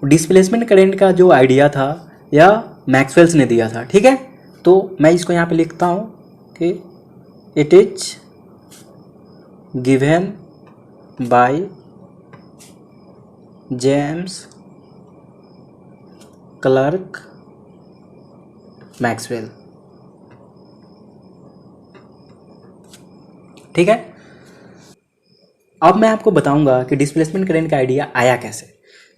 Displacement current का जो idea था यह मैक्सवेल्स ने दिया था, ठीक है। तो मैं इसको यहाँ पे लिखता हूँ कि it is given by James clerk Maxwell, ठीक है। अब मैं आपको बताऊंगा कि डिस्प्लेसमेंट करंट का आइडिया आया कैसे।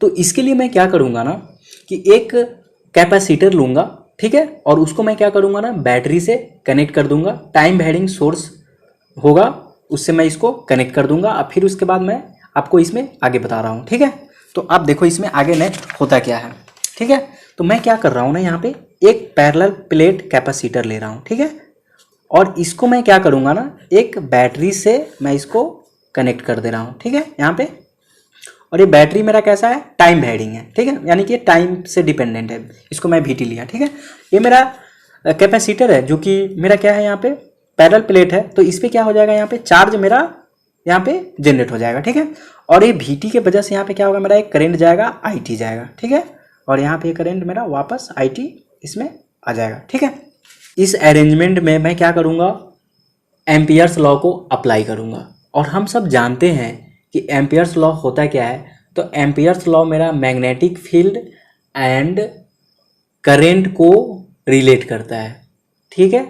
तो इसके लिए मैं क्या करूंगा ना कि एक कैपेसिटर लूंगा, ठीक है, और उसको मैं क्या करूंगा ना बैटरी से कनेक्ट कर दूंगा। टाइम वेरिंग सोर्स होगा, उससे मैं इसको कनेक्ट कर दूंगा। अब फिर उसके बाद मैं आपको इसमें आगे बता रहा हूँ, ठीक है। तो आप देखो इसमें आगे नेक्स्ट होता क्या है, ठीक है। तो मैं क्या कर रहा हूँ ना, यहाँ पे एक पैरेलल प्लेट कैपेसिटर ले रहा हूँ, ठीक है, और इसको मैं क्या करूँगा ना एक बैटरी से मैं इसको कनेक्ट कर दे रहा हूँ, ठीक है, यहाँ पे। और ये बैटरी मेरा कैसा है, टाइम वेरिंग है, ठीक है, यानी कि टाइम से डिपेंडेंट है। इसको मैं VT लिया, ठीक है। ये मेरा कैपेसिटर है जो कि मेरा क्या है यहाँ पे पैरेलल प्लेट है। तो इस पर क्या हो जाएगा, यहाँ पे चार्ज मेरा यहाँ पे जनरेट हो जाएगा, ठीक है। और ये VT के वजह से यहाँ पे क्या होगा, मेरा एक करंट जाएगा, IT जाएगा, ठीक है। और यहाँ पे करंट मेरा वापस IT इसमें आ जाएगा, ठीक है। इस अरेंजमेंट में मैं क्या करूँगा, एम्पियर्स लॉ को अप्लाई करूँगा। और हम सब जानते हैं कि एम्पियर्स लॉ होता क्या है। तो एम्पियर्स लॉ मेरा मैग्नेटिक फील्ड एंड करंट को रिलेट करता है, ठीक है।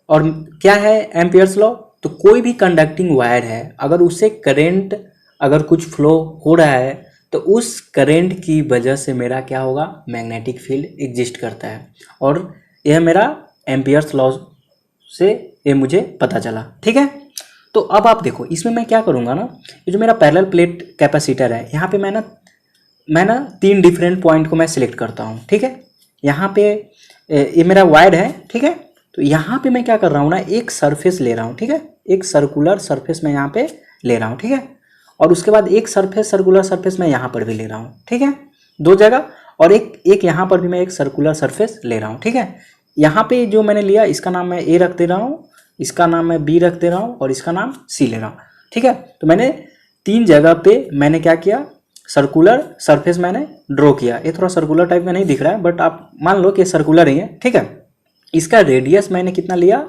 और क्या है एम्पियर्स लॉ, तो कोई भी कंडक्टिंग वायर है अगर उससे करंट अगर कुछ फ्लो हो रहा है तो उस करंट की वजह से मेरा क्या होगा, मैग्नेटिक फील्ड एग्जिस्ट करता है। और यह मेरा एम्पियर्स लॉ से ये मुझे पता चला, ठीक है। तो अब आप देखो इसमें मैं क्या करूँगा ना, ये जो मेरा पैरेलल प्लेट कैपेसिटर है, यहाँ पे मैं ना 3 डिफरेंट पॉइंट को मैं सिलेक्ट करता हूँ, ठीक है। यहाँ पे ये मेरा वायर है, ठीक है। तो यहाँ पे मैं क्या कर रहा हूँ ना एक सरफेस ले रहा हूँ, ठीक है, एक सर्कुलर सरफेस मैं यहाँ पे ले रहा हूँ, ठीक है। और उसके बाद एक सर्कुलर सरफेस मैं यहाँ पर भी ले रहा हूँ, ठीक है, 2 जगह। और एक यहाँ पर भी मैं एक सर्कुलर सरफेस ले रहा हूँ, ठीक है। यहाँ पे जो मैंने लिया इसका नाम मैं A रख दे रहा हूँ, इसका नाम मैं B रख दे रहा हूँ और इसका नाम C ले रहा हूँ, ठीक है। तो मैंने 3 जगह पे मैंने क्या किया, सर्कुलर सरफेस मैंने ड्रॉ किया। ये थोड़ा सर्कुलर टाइप का नहीं दिख रहा है बट आप मान लो कि सर्कुलर ही है, ठीक है। इसका रेडियस मैंने कितना लिया,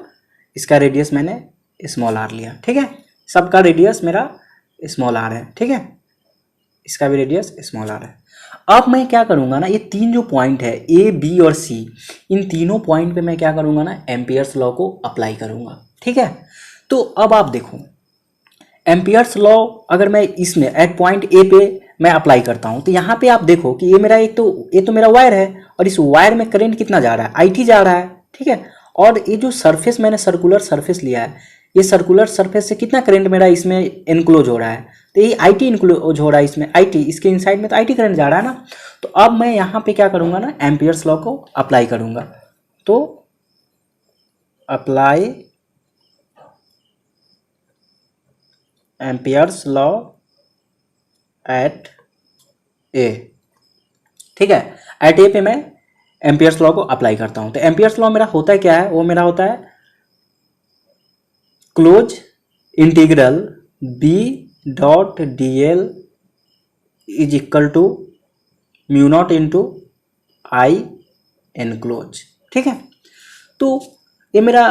इसका रेडियस मैंने स्मॉल r लिया, ठीक है। सबका रेडियस मेरा स्मॉल r है, ठीक है, इसका भी रेडियस स्मॉल r है। अब मैं क्या करूंगा ना, ये 3 जो पॉइंट है A, B और C, इन तीनों पॉइंट पे मैं क्या करूंगा ना एम्पियर्स लॉ को अप्लाई करूंगा, ठीक है। तो अब आप देखो एम्पियर्स लॉ अगर मैं इसमें एट पॉइंट A पे मैं अप्लाई करता हूं तो यहाँ पे आप देखो कि ये मेरा ये तो मेरा वायर है और इस वायर में करंट कितना जा रहा है, IT जा रहा है, ठीक है। और ये जो सरफेस मैंने सर्कुलर सरफेस लिया है, ये सर्कुलर सरफेस से कितना करंट मेरा इसमें इनक्लोज हो रहा है, तो ये IT इनक्लोज हो रहा है इसमें, IT इसके इनसाइड में तो IT करंट जा रहा है ना। तो अब मैं यहाँ पे क्या करूँगा ना एम्पियर्स लॉ को अप्लाई करूँगा। तो apply Ampere's law eight A, ठीक है। एट A पे मैं एम्पियर्स लॉ को अप्लाई करता हूँ। तो एम्पियर्स लॉ मेरा होता है क्या है, वो मेरा होता है close integral B.dl is equal to mu naught into I enclose, ठीक है। तो ये मेरा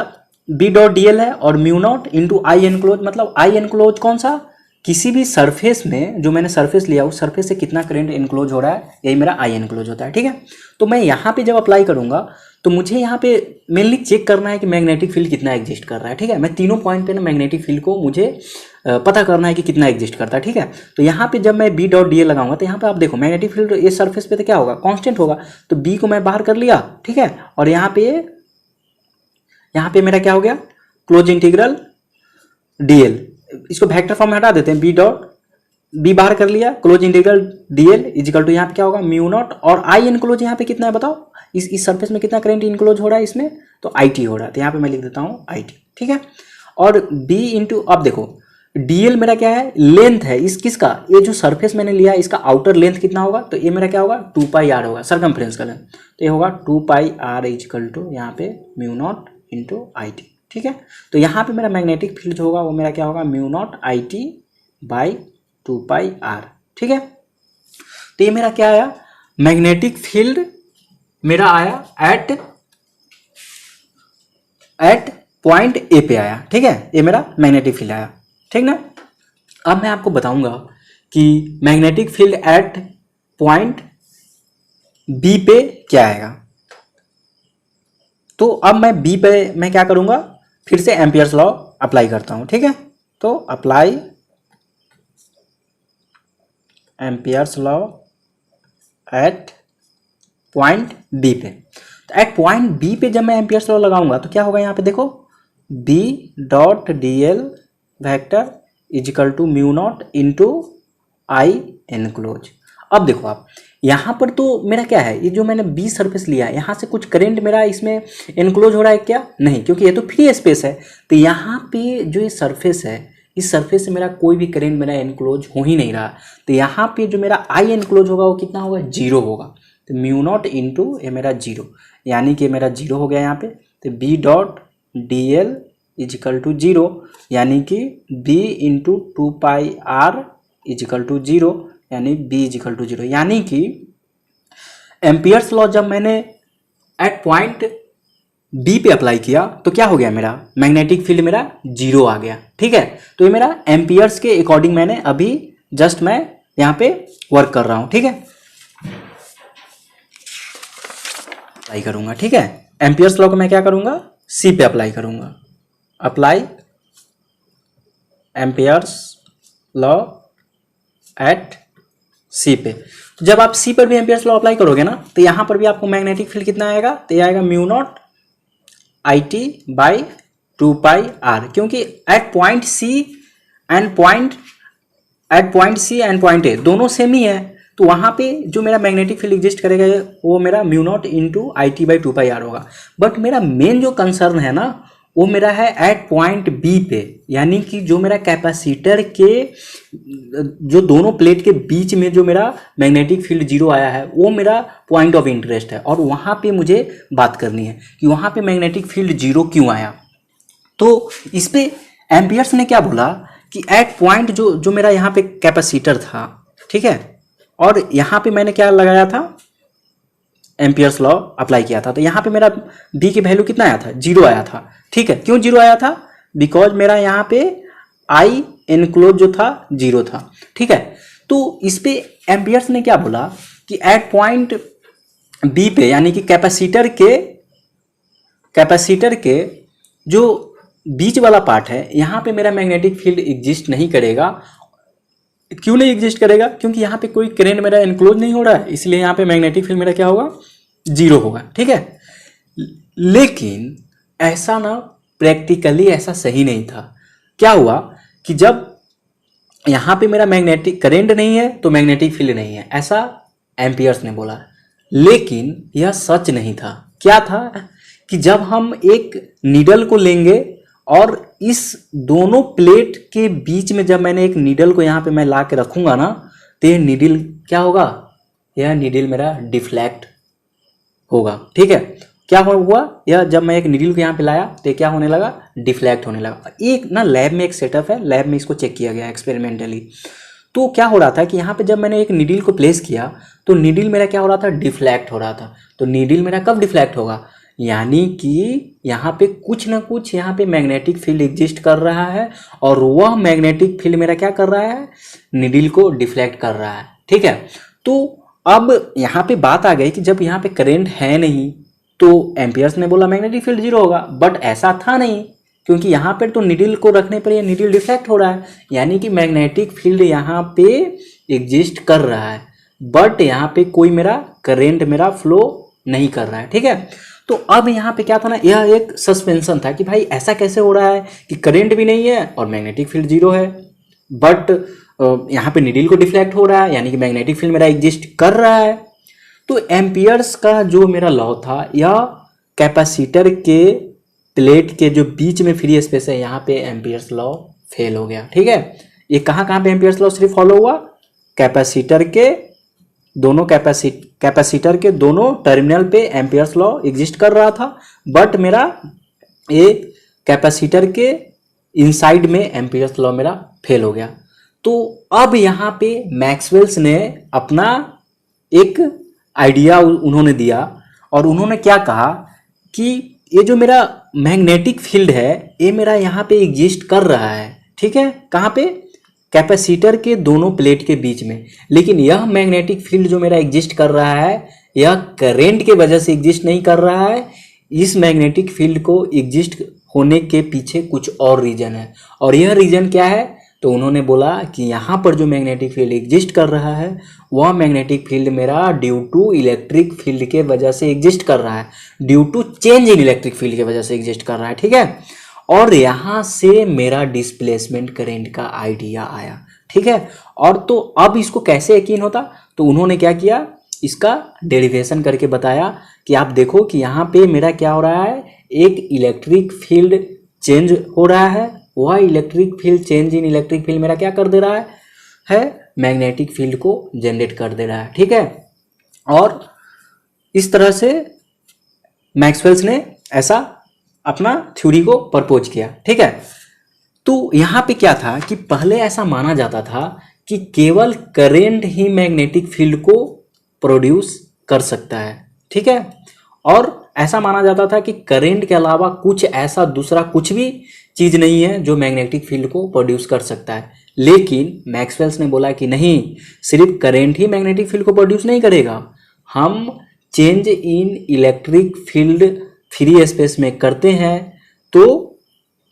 B.dl है और mu naught into I enclose, मतलब आई एनक्लोज कौन सा, किसी भी सरफेस में जो मैंने सरफेस लिया उस सरफेस से कितना करंट इनक्लोज हो रहा है, यही मेरा आई एनक्लोज होता है, ठीक है। तो मैं यहाँ पे जब अप्लाई करूँगा तो मुझे यहाँ पे मेनली चेक करना है कि मैग्नेटिक फील्ड कितना एग्जिस्ट कर रहा है, ठीक है। मैं तीनों पॉइंट पे ना मैग्नेटिक फील्ड को मुझे पता करना है कि कितना एग्जिस्ट करता है, ठीक है। तो यहाँ पे जब मैं B.dl लगाऊंगा तो यहाँ पे आप देखो मैग्नेटिक फील्ड ये सरफेस पे तो क्या होगा, कांस्टेंट होगा। तो B को मैं बाहर कर लिया, ठीक है। और यहाँ पे मेरा क्या हो गया, क्लोज इंटीग्रल dl, इसको वेक्टर फॉर्म में हटा देते हैं, B बाहर कर लिया, close integral dl is equal to यहाँ पे क्या होगा म्यू नॉट, और आई इनक्लोज यहाँ पे कितना है बताओ, इस सरफेस में कितना करंट इनक्लोज हो रहा है इसमें, तो IT हो रहा है। तो यहाँ पे मैं लिख देता हूँ IT, ठीक है। और B इंटू, अब देखो dl मेरा क्या है, लेंथ है इस किसका, ये जो सरफेस मैंने लिया इसका आउटर लेंथ कितना होगा, तो ये मेरा क्या होगा 2πr होगा, सर्कमफ्रेंस का लेंथ। तो ये होगा 2πr इजिकल टू यहाँ पे म्यू नॉट इंटू IT, ठीक है। तो यहाँ पे मेरा मैग्नेटिक फील्ड जो होगा वो मेरा क्या होगा mu naught IT by 2πr, ठीक है। तो ये मेरा क्या आया, मैग्नेटिक फील्ड मेरा आया एट पॉइंट ए पे आया, ठीक है, ये मेरा मैग्नेटिक फील्ड आया, ठीक ना। अब मैं आपको बताऊंगा कि magnetic field at point B पे क्या आएगा। तो अब मैं बी पे मैं क्या करूंगा, फिर से एम्पियर्स लॉ अप्लाई करता हूं, ठीक है। तो apply Ampere's law at point B पे। तो एट पॉइंट बी पे जब मैं एम्पियर्स लॉ लगाऊंगा तो क्या होगा, यहाँ पे देखो B dot d l vector is equal to mu naught into I enclose. अब देखो आप यहाँ पर तो मेरा क्या है, ये जो मैंने बी सरफेस लिया है यहाँ से कुछ करंट मेरा इसमें एनक्लोज हो रहा है क्या, नहीं, क्योंकि ये तो फ्री स्पेस है। तो यहाँ पे जो ये सरफेस है, इस सरफेस से मेरा कोई भी करंट मेरा एनक्लोज हो ही नहीं रहा। तो यहाँ पे जो मेरा आई एनक्लोज होगा वो कितना होगा, जीरो होगा। तो म्यू नॉट इंटू ये मेरा जीरो, यानी कि मेरा जीरो हो गया यहाँ पे। तो B dot d l is equal to zero, यानी कि B into two pi r is equal to zero, यानी बी इजिकल टू जीरो। यानी कि एम्पियर्स लॉ जब मैंने एट पॉइंट बी पे अप्लाई किया तो क्या हो गया, मेरा मैग्नेटिक फील्ड मेरा जीरो आ गया, ठीक है। तो ये मेरा एम्पियर्स के अकॉर्डिंग मैंने अभी जस्ट मैं यहाँ पे वर्क कर रहा हूँ, ठीक है, अप्लाई करूंगा, ठीक है। एम्पियर्स लॉ को मैं क्या करूंगा, सी पे अप्लाई करूंगा। अप्लाई एम्पियर्स लॉ एट सी पे। तो जब आप सी पर भी एम्पियर्स लॉ अप्लाई करोगे ना तो यहाँ पर भी आपको मैग्नेटिक फील्ड कितना आएगा, तो ये आएगा mu naught I T by two pi R, क्योंकि at point C and point A दोनों सेम ही है। तो वहाँ पे जो मेरा मैग्नेटिक फील्ड एग्जिस्ट करेगा वो मेरा mu naught into I T by two pi r होगा। बट मेरा मेन जो कंसर्न है ना वो मेरा है एट पॉइंट बी पे, यानी कि जो मेरा कैपेसिटर के जो दोनों प्लेट के बीच में जो मेरा मैग्नेटिक फील्ड जीरो आया है वो मेरा पॉइंट ऑफ इंटरेस्ट है, और वहाँ पे मुझे बात करनी है कि वहाँ पे मैग्नेटिक फील्ड जीरो क्यों आया। तो इस पे एम्पियर्स ने क्या बोला कि एट पॉइंट जो मेरा यहाँ पे कैपेसिटर था, ठीक है, और यहाँ पे मैंने क्या लगाया था, एम्पियर्स लॉ अप्लाई किया था। तो यहाँ पे मेरा बी की वैल्यू कितना आया था, जीरो आया था, ठीक है। क्यों जीरो आया था, बिकॉज मेरा यहाँ पे आई एनक्लोज जो था जीरो था, ठीक है। तो इस पे एम्पियर्स ने क्या बोला कि एट पॉइंट बी पे, यानी कि कैपेसिटर के जो बीच वाला पार्ट है यहाँ पे मेरा मैग्नेटिक फील्ड एग्जिस्ट नहीं करेगा। क्यों नहीं एग्जिस्ट करेगा, क्योंकि यहाँ पे कोई करंट मेरा एनक्लोज नहीं हो रहा है, इसलिए यहाँ पे मैग्नेटिक फील्ड मेरा क्या होगा, जीरो होगा, ठीक है। लेकिन ऐसा ना प्रैक्टिकली ऐसा सही नहीं था। क्या हुआ कि जब यहाँ पे मेरा मैग्नेटिक करंट नहीं है तो मैग्नेटिक फील्ड नहीं है, ऐसा एम्पियर्स ने बोला। लेकिन यह सच नहीं था। क्या था कि जब हम एक नीडल को लेंगे और इस दोनों प्लेट के बीच में जब मैंने एक नीडल को यहाँ पे मैं ला के रखूँगा ना तो ये नीडल क्या होगा, यह नीडल मेरा डिफ्लेक्ट होगा, ठीक है। क्या हुआ, यह जब मैं एक नीडल को यहाँ पे लाया तो क्या होने लगा, डिफ्लेक्ट होने लगा। एक ना लैब में एक सेटअप है, लैब में इसको चेक किया गया एक्सपेरिमेंटली। तो क्या हो रहा था कि यहाँ पे जब मैंने एक नीडल को प्लेस किया तो नीडल मेरा क्या हो रहा था, डिफ्लेक्ट हो रहा था। तो नीडल मेरा कब डिफ्लेक्ट होगा, यानी कि यहाँ पे कुछ ना कुछ यहाँ पे मैग्नेटिक फील्ड एग्जिस्ट कर रहा है, और वह मैग्नेटिक फील्ड मेरा क्या कर रहा है, नीडल को डिफ्लेक्ट कर रहा है, ठीक है। तो अब यहाँ पे बात आ गई कि जब यहाँ पे करंट है नहीं तो एम्पियर्स ने बोला मैग्नेटिक फील्ड जीरो होगा, बट ऐसा था नहीं, क्योंकि यहाँ पर तो नीडल को रखने पर ये नीडल डिफ्लेक्ट हो रहा है, यानी कि मैग्नेटिक फील्ड यहाँ पे एग्जिस्ट कर रहा है, बट यहाँ पे कोई मेरा करंट मेरा फ्लो नहीं कर रहा है, ठीक है। तो अब यहाँ पे क्या था ना, यह एक सस्पेंशन था कि भाई ऐसा कैसे हो रहा है कि करंट भी नहीं है और मैग्नेटिक फील्ड जीरो है, बट यहाँ पे नीडल को डिफ्लेक्ट हो रहा है, यानी कि मैग्नेटिक फील्ड मेरा एग्जिस्ट कर रहा है। तो एम्पियर्स का जो मेरा लॉ था, यह कैपेसिटर के प्लेट के जो बीच में फ्री स्पेस है यहाँ पे एम्पियर्स लॉ फेल हो गया, ठीक है। ये कहाँ पे एम्पियर्स लॉ सिर्फ फॉलो हुआ, कैपेसिटर के दोनों टर्मिनल पे एम्पियर्स लॉ एग्जिस्ट कर रहा था, बट मेरा ये कैपेसिटर के इनसाइड में एम्पियर्स लॉ मेरा फेल हो गया। तो अब यहाँ पे मैक्सवेल्स ने अपना एक आइडिया उन्होंने दिया और उन्होंने क्या कहा कि ये जो मेरा मैग्नेटिक फील्ड है ये मेरा यहाँ पे एग्जिस्ट कर रहा है, ठीक है, कहाँ पे, कैपेसिटर के दोनों प्लेट के बीच में। लेकिन यह मैग्नेटिक फील्ड जो मेरा एग्जिस्ट कर रहा है यह करेंट के वजह से एग्जिस्ट नहीं कर रहा है। इस मैग्नेटिक फील्ड को एग्जिस्ट होने के पीछे कुछ और रीजन है, और यह रीजन क्या है, तो उन्होंने बोला कि यहाँ पर जो मैग्नेटिक फील्ड एग्जिस्ट कर रहा है वह मैग्नेटिक फील्ड मेरा ड्यू टू इलेक्ट्रिक फील्ड के वजह से एग्जिस्ट कर रहा है, due to change in electric field की वजह से एग्जिस्ट कर रहा है, ठीक है। और यहाँ से मेरा डिस्प्लेसमेंट करेंट का आइडिया आया, ठीक है। और तो अब इसको कैसे यकीन होता, तो उन्होंने क्या किया, इसका डेरिवेशन करके बताया कि आप देखो कि यहाँ पे मेरा क्या हो रहा है, एक इलेक्ट्रिक फील्ड चेंज हो रहा है, वह electric field change in electric field मेरा क्या कर दे रहा है मैग्नेटिक फील्ड को जनरेट कर दे रहा है, ठीक है। और इस तरह से मैक्सवेल्स ने ऐसा अपना थ्योरी को प्रपोज किया, ठीक है। तो यहाँ पे क्या था कि पहले ऐसा माना जाता था कि केवल करेंट ही मैग्नेटिक फील्ड को प्रोड्यूस कर सकता है, ठीक है। और ऐसा माना जाता था कि करेंट के अलावा कुछ ऐसा दूसरा कुछ भी चीज़ नहीं है जो मैग्नेटिक फील्ड को प्रोड्यूस कर सकता है। लेकिन मैक्सवेल्स ने बोला कि नहीं, सिर्फ करेंट ही मैग्नेटिक फील्ड को प्रोड्यूस नहीं करेगा, हम change in electric field free space में करते हैं तो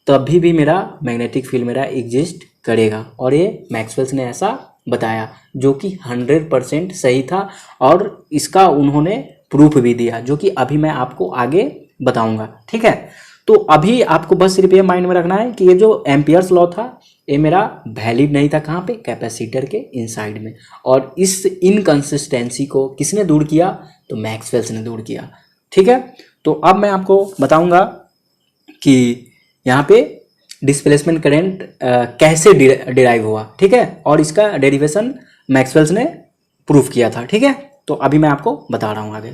तभी भी मेरा मैग्नेटिक फील्ड मेरा एग्जिस्ट करेगा। और ये मैक्सवेल्स ने ऐसा बताया जो कि 100% सही था, और इसका उन्होंने प्रूफ भी दिया जो कि अभी मैं आपको आगे बताऊंगा, ठीक है। तो अभी आपको बस सिर्फ ये माइंड में रखना है कि ये जो एम्पियर्स लॉ था ये मेरा वैलिड नहीं था, कहाँ पे, कैपेसिटर के इनसाइड में। और इस इनकंसिस्टेंसी को किसने दूर किया, तो मैक्सवेल्स ने दूर किया, ठीक है। तो अब मैं आपको बताऊंगा कि यहाँ पे डिस्प्लेसमेंट करंट कैसे डिराइव हुआ, ठीक है, और इसका डेरिवेशन मैक्सवेल्स ने प्रूफ किया था, ठीक है। तो अभी मैं आपको बता रहा हूँ आगे।